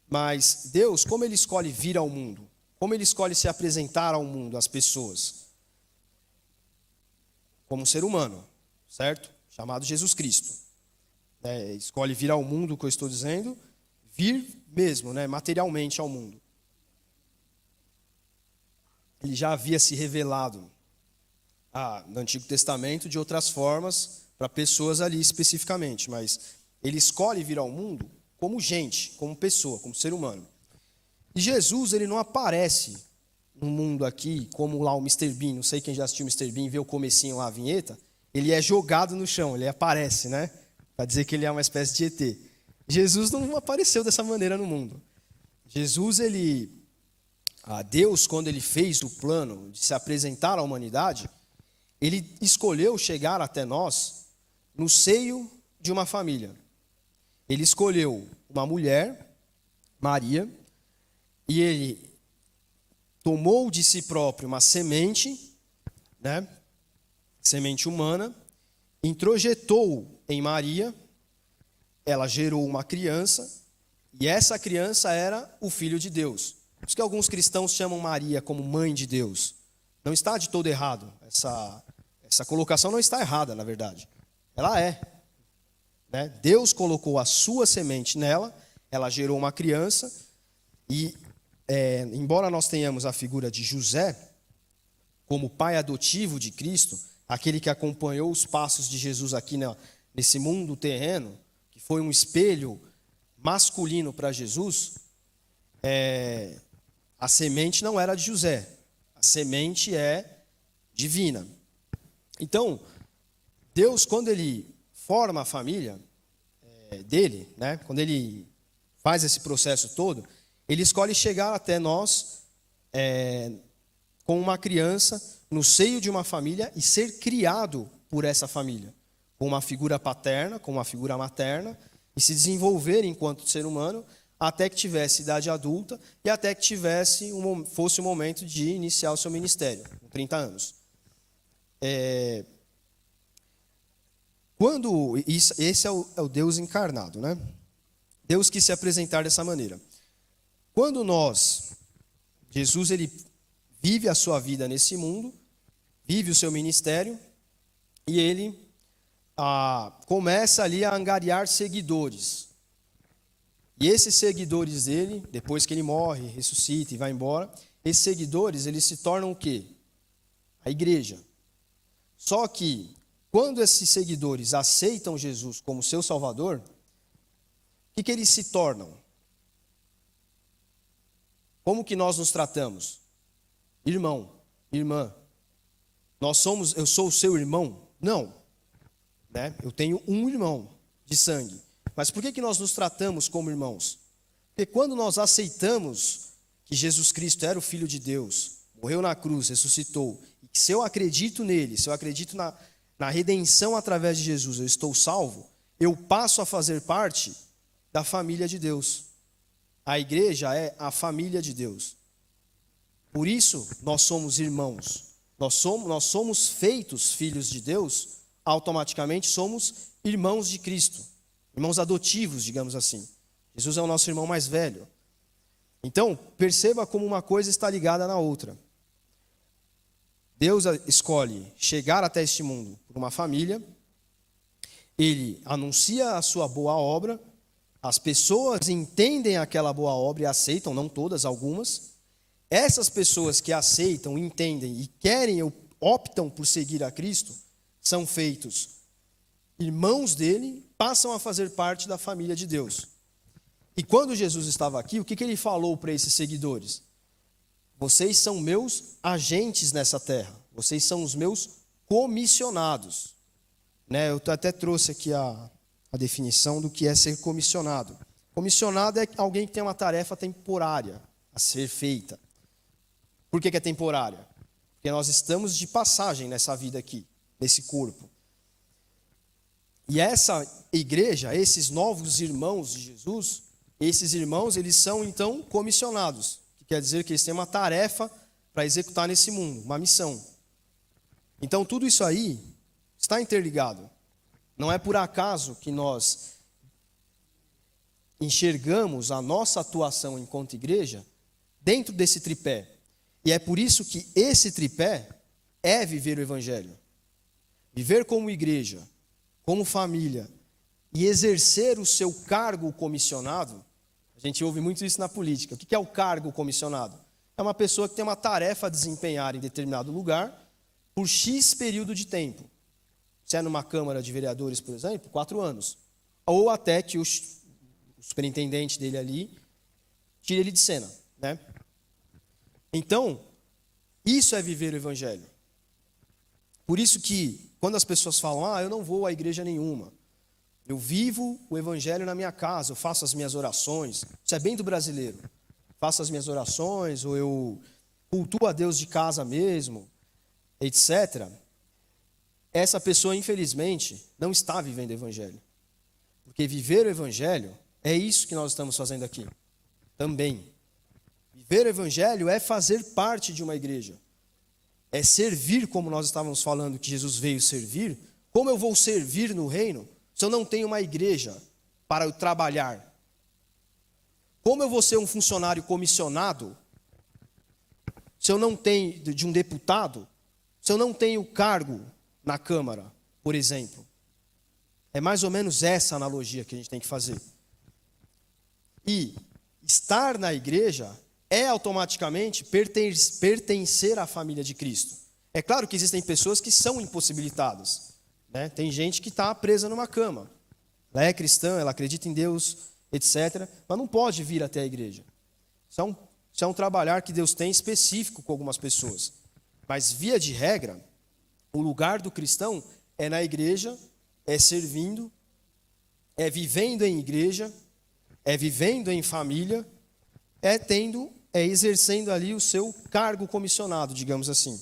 Mas Deus, como Ele escolhe vir ao mundo? Como Ele escolhe se apresentar ao mundo, às pessoas? Como um ser humano, certo? Chamado Jesus Cristo. Escolhe vir ao mundo, o que eu estou dizendo, vir mesmo, materialmente ao mundo. Ele já havia se revelado no Antigo Testamento de outras formas para pessoas ali especificamente, mas Ele escolhe vir ao mundo como gente, como pessoa, como ser humano. E Jesus, Ele não aparece no mundo aqui como lá o Mr. Bean, não sei quem já assistiu o Mr. Bean, vê o comecinho lá, a vinheta, Ele é jogado no chão, Ele aparece, para dizer que Ele é uma espécie de ET. Jesus não apareceu dessa maneira no mundo. Jesus, Deus, quando Ele fez o plano de se apresentar à humanidade, Ele escolheu chegar até nós no seio de uma família. Ele escolheu uma mulher, Maria, e Ele tomou de si próprio uma semente, semente humana, introjetou em Maria, ela gerou uma criança, e essa criança era o Filho de Deus. Por isso que alguns cristãos chamam Maria como mãe de Deus. Não está de todo errado. Essa colocação não está errada, na verdade. Ela é. Deus colocou a sua semente nela, ela gerou uma criança, e embora nós tenhamos a figura de José como pai adotivo de Cristo, aquele que acompanhou os passos de Jesus aqui nesse mundo terreno, que foi um espelho masculino para Jesus, a semente não era de José, a semente é divina. Então, Deus, quando Ele forma a família dele, quando Ele faz esse processo todo, Ele escolhe chegar até nós com uma criança no seio de uma família e ser criado por essa família, com uma figura paterna, com uma figura materna, e se desenvolver enquanto ser humano até que tivesse idade adulta e até que fosse o momento de iniciar o seu ministério, com 30 anos. Esse é o Deus encarnado, Deus quis se apresentar dessa maneira. Quando Jesus, Ele vive a sua vida nesse mundo, vive o seu ministério, e Ele começa ali a angariar seguidores. E esses seguidores dele, depois que Ele morre, ressuscita e vai embora, esses seguidores, eles se tornam o quê? A igreja. Só que, quando esses seguidores aceitam Jesus como seu Salvador, o que eles se tornam? Como que nós nos tratamos? Irmão, irmã. Eu sou o seu irmão? Não. Eu tenho um irmão de sangue. Mas por que nós nos tratamos como irmãos? Porque quando nós aceitamos que Jesus Cristo era o Filho de Deus, morreu na cruz, ressuscitou, e que se eu acredito nele, se eu acredito na redenção através de Jesus, eu estou salvo, eu passo a fazer parte da família de Deus. A igreja é a família de Deus. Por isso, nós somos irmãos. Nós somos feitos filhos de Deus, automaticamente somos irmãos de Cristo. Irmãos adotivos, digamos assim. Jesus é o nosso irmão mais velho. Então, perceba como uma coisa está ligada na outra. Deus escolhe chegar até este mundo por uma família, Ele anuncia a sua boa obra, as pessoas entendem aquela boa obra e aceitam, não todas, algumas. Essas pessoas que aceitam, entendem e querem ou optam por seguir a Cristo, são feitos irmãos dele, passam a fazer parte da família de Deus. E quando Jesus estava aqui, o que ele falou para esses seguidores? Vocês são meus agentes nessa terra. Vocês são os meus comissionados. Eu até trouxe aqui a definição do que é ser comissionado. Comissionado é alguém que tem uma tarefa temporária a ser feita. Por que é temporária? Porque nós estamos de passagem nessa vida aqui, nesse corpo. E essa igreja, esses novos irmãos de Jesus, esses irmãos, eles são então comissionados. Que quer dizer que eles têm uma tarefa para executar nesse mundo, uma missão. Então tudo isso aí está interligado. Não é por acaso que nós enxergamos a nossa atuação enquanto igreja dentro desse tripé. E é por isso que esse tripé é viver o Evangelho. Viver como igreja, como família, e exercer o seu cargo comissionado. A gente ouve muito isso na política. O que é o cargo comissionado? É uma pessoa que tem uma tarefa a desempenhar em determinado lugar por X período de tempo. Se é numa Câmara de Vereadores, por exemplo, 4 anos. Ou até que o superintendente dele ali tire ele de cena, né? Então, isso é viver o Evangelho. Por isso que, quando as pessoas falam, eu não vou à igreja nenhuma, eu vivo o Evangelho na minha casa, eu faço as minhas orações, isso é bem do brasileiro, faço as minhas orações, ou eu cultuo a Deus de casa mesmo, etc. Essa pessoa, infelizmente, não está vivendo o Evangelho. Porque viver o Evangelho é isso que nós estamos fazendo aqui, também. Viver o Evangelho é fazer parte de uma igreja. É servir, como nós estávamos falando que Jesus veio servir. Como eu vou servir no reino se eu não tenho uma igreja para eu trabalhar? Como eu vou ser um funcionário comissionado se eu não tenho, de um deputado, se eu não tenho cargo na Câmara, por exemplo? É mais ou menos essa analogia que a gente tem que fazer. E estar na igreja é automaticamente pertencer à família de Cristo. É claro que existem pessoas que são impossibilitadas, né? Tem gente que está presa numa cama. Ela é cristã, ela acredita em Deus, etc., mas não pode vir até a igreja. Isso é um trabalhar que Deus tem específico com algumas pessoas. Mas, via de regra, o lugar do cristão é na igreja, é servindo, é vivendo em igreja, é vivendo em família, é exercendo ali o seu cargo comissionado, digamos assim.